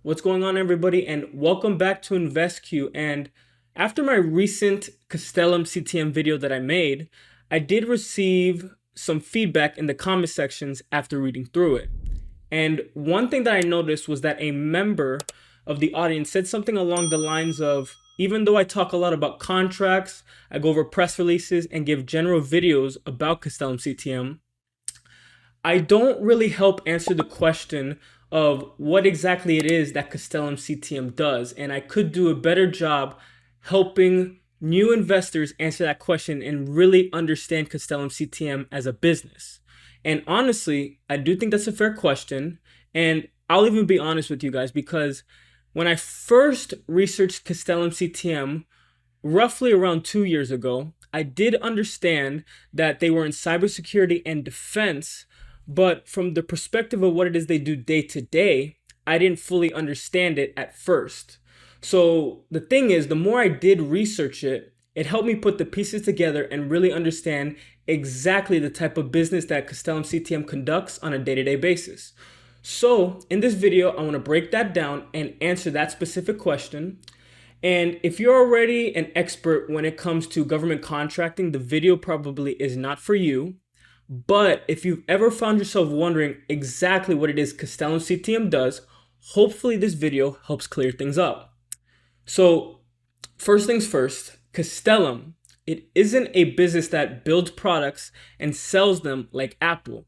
What's going on, everybody, and welcome back to InvestQ. And after my recent Castellum CTM video that I made, I did receive some feedback in the comment sections after reading through it. And one thing that I noticed was that a member of the audience said something along the lines of, even though I talk a lot about contracts, I go over press releases and give general videos about Castellum CTM, I don't really help answer the question of what exactly it is that Castellum CTM does. And I could do a better job helping new investors answer that question and really understand Castellum CTM as a business. And honestly, I do think that's a fair question. And I'll even be honest with you guys, because when I first researched Castellum CTM, roughly around 2 years ago, I did understand that they were in cybersecurity and defense, but from the perspective of what it is they do day to day, I didn't fully understand it at first. So the thing is, the more I did research it, it helped me put the pieces together and really understand exactly the type of business that Castellum CTM conducts on a day-to-day basis. So in this video, I want to break that down and answer that specific question. And if you're already an expert when it comes to government contracting, the video probably is not for you. But if you've ever found yourself wondering exactly what it is Castellum CTM does, hopefully this video helps clear things up. So first things first, Castellum, it isn't a business that builds products and sells them like Apple.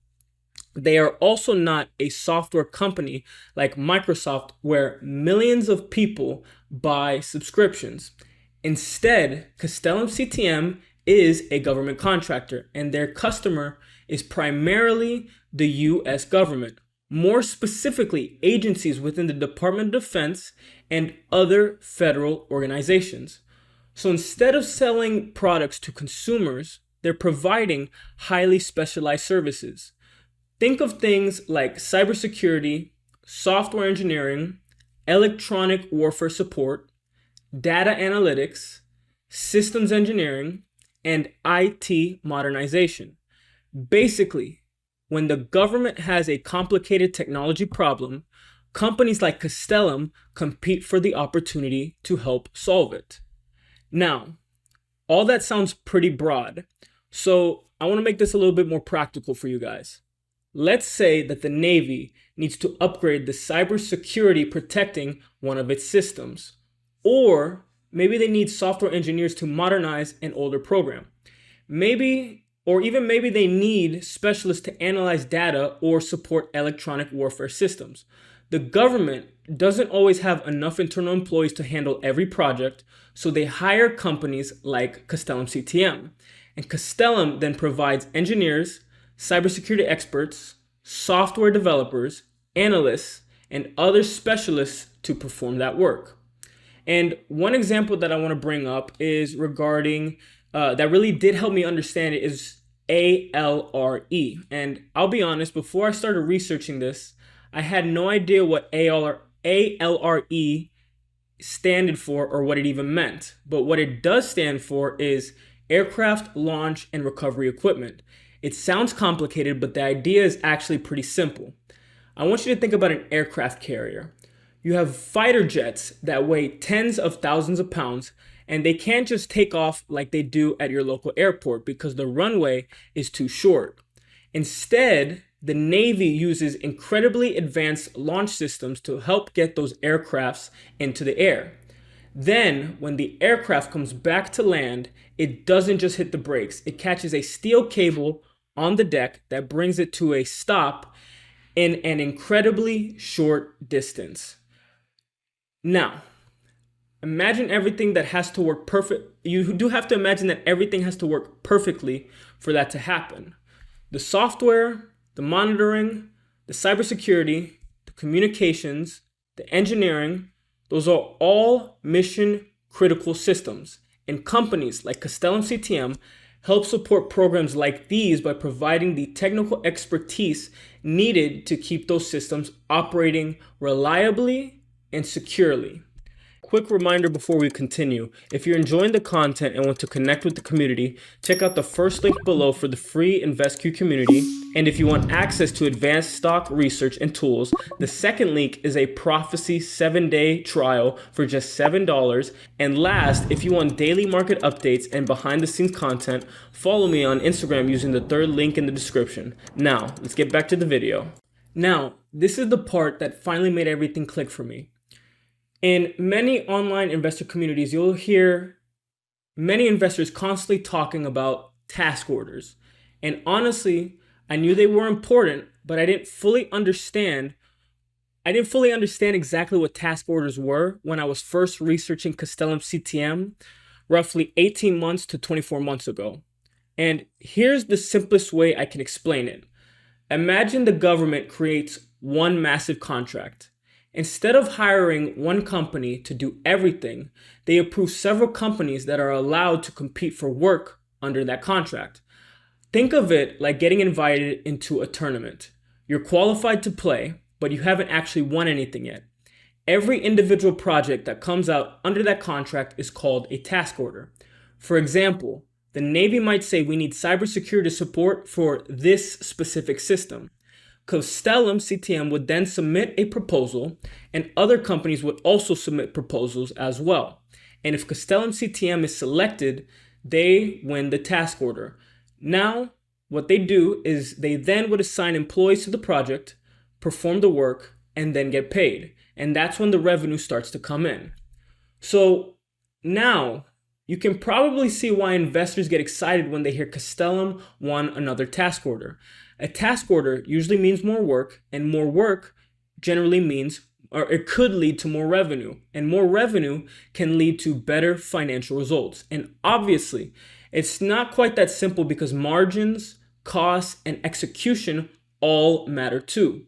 They are also not a software company like Microsoft where millions of people buy subscriptions. Instead, Castellum CTM is a government contractor, and their customer is primarily the US government, more specifically agencies within the Department of Defense and other federal organizations. So instead of selling products to consumers, they're providing highly specialized services. Think of things like cybersecurity, software engineering, electronic warfare support, data analytics, systems engineering, and IT modernization. Basically, when the government has a complicated technology problem, companies like Castellum compete for the opportunity to help solve it. Now, all that sounds pretty broad, so I want to make this a little bit more practical for you guys. Let's say that the Navy needs to upgrade the cybersecurity protecting one of its systems, or maybe they need software engineers to modernize an older program. Maybe they need specialists to analyze data or support electronic warfare systems. The government doesn't always have enough internal employees to handle every project, so they hire companies like Castellum CTM. And Castellum then provides engineers, cybersecurity experts, software developers, analysts, and other specialists to perform that work. And one example that I want to bring up is regarding that really did help me understand it is ALRE. And I'll be honest, before I started researching this, I had no idea what ALRE standed for or what it even meant. But what it does stand for is Aircraft Launch and Recovery Equipment. It sounds complicated, but the idea is actually pretty simple. I want you to think about an aircraft carrier. You have fighter jets that weigh tens of thousands of pounds, and they can't just take off like they do at your local airport because the runway is too short. Instead, the Navy uses incredibly advanced launch systems to help get those aircrafts into the air. Then, when the aircraft comes back to land, it doesn't just hit the brakes. It catches a steel cable on the deck that brings it to a stop in an incredibly short distance. Now, imagine everything that has to work perfect. You do have to imagine that everything has to work perfectly for that to happen. The software, the monitoring, the cybersecurity, the communications, the engineering, those are all mission critical systems. And companies like Castellum CTM help support programs like these by providing the technical expertise needed to keep those systems operating reliably and securely. Quick reminder before we continue, if you're enjoying the content and want to connect with the community, check out the first link below for the free InvestQ community. And if you want access to advanced stock research and tools, the second link is a Prophecy 7-day trial for just $7. And last, if you want daily market updates and behind the scenes content, follow me on Instagram using the third link in the description. Now, let's get back to the video. Now, this is the part that finally made everything click for me. In many online investor communities, you'll hear many investors constantly talking about task orders. And honestly, I knew they were important, but I didn't fully understand exactly what task orders were when I was first researching Castellum CTM roughly 18 months to 24 months ago. And here's the simplest way I can explain it. Imagine the government creates one massive contract. Instead of hiring one company to do everything, they approve several companies that are allowed to compete for work under that contract. Think of it like getting invited into a tournament. You're qualified to play, but you haven't actually won anything yet. Every individual project that comes out under that contract is called a task order. For example, the Navy might say we need cybersecurity support for this specific system. Castellum CTM would then submit a proposal, and other companies would also submit proposals as well. And if Castellum CTM is selected, they win the task order. Now, what they do is they then would assign employees to the project, perform the work, and then get paid. And that's when the revenue starts to come in. So now, you can probably see why investors get excited when they hear Castellum won another task order. A task order usually means more work, and more work generally means, or it could lead to more revenue, and more revenue can lead to better financial results. And obviously, it's not quite that simple because margins, costs, and execution all matter too.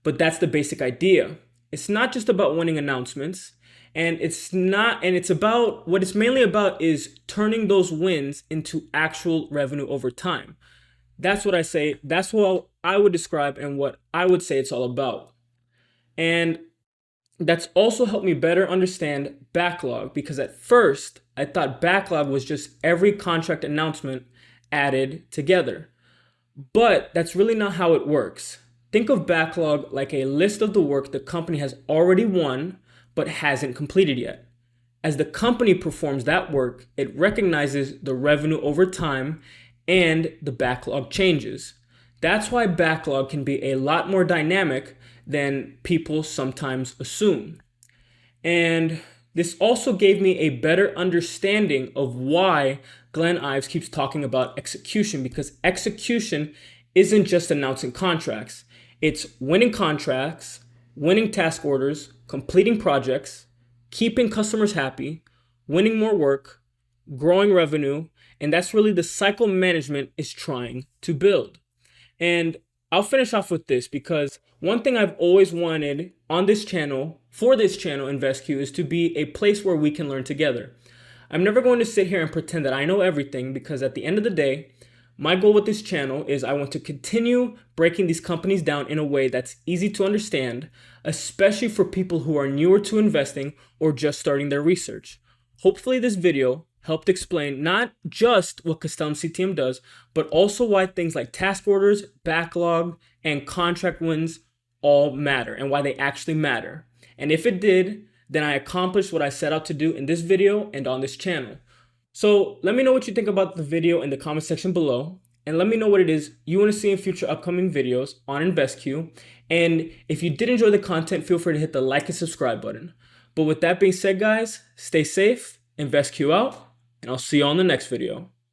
But that's the basic idea. It's not just about winning announcements, and it's about, what it's mainly about is turning those wins into actual revenue over time. That's what I say. That's what I would describe and what I would say it's all about. And that's also helped me better understand backlog, because at first I thought backlog was just every contract announcement added together. But that's really not how it works. Think of backlog like a list of the work the company has already won but hasn't completed yet. As the company performs that work, it recognizes the revenue over time and the backlog changes. That's why backlog can be a lot more dynamic than people sometimes assume. And this also gave me a better understanding of why Glenn Ives keeps talking about execution, because execution isn't just announcing contracts. It's winning contracts, winning task orders, completing projects, keeping customers happy, winning more work, growing revenue, and that's really the cycle management is trying to build. And I'll finish off with this, because one thing I've always wanted on this channel, for this channel, InvestQ, is to be a place where we can learn together. I'm never going to sit here and pretend that I know everything, because at the end of the day, my goal with this channel is I want to continue breaking these companies down in a way that's easy to understand, especially for people who are newer to investing or just starting their research. Hopefully this video helped explain not just what Castellum CTM does, but also why things like task orders, backlog, and contract wins all matter, and why they actually matter. And if it did, then I accomplished what I set out to do in this video and on this channel. So let me know what you think about the video in the comment section below, and let me know what it is you want to see in future upcoming videos on InvestQ. And if you did enjoy the content, feel free to hit the like and subscribe button. But with that being said, guys, stay safe, InvestQ out, and I'll see you on the next video.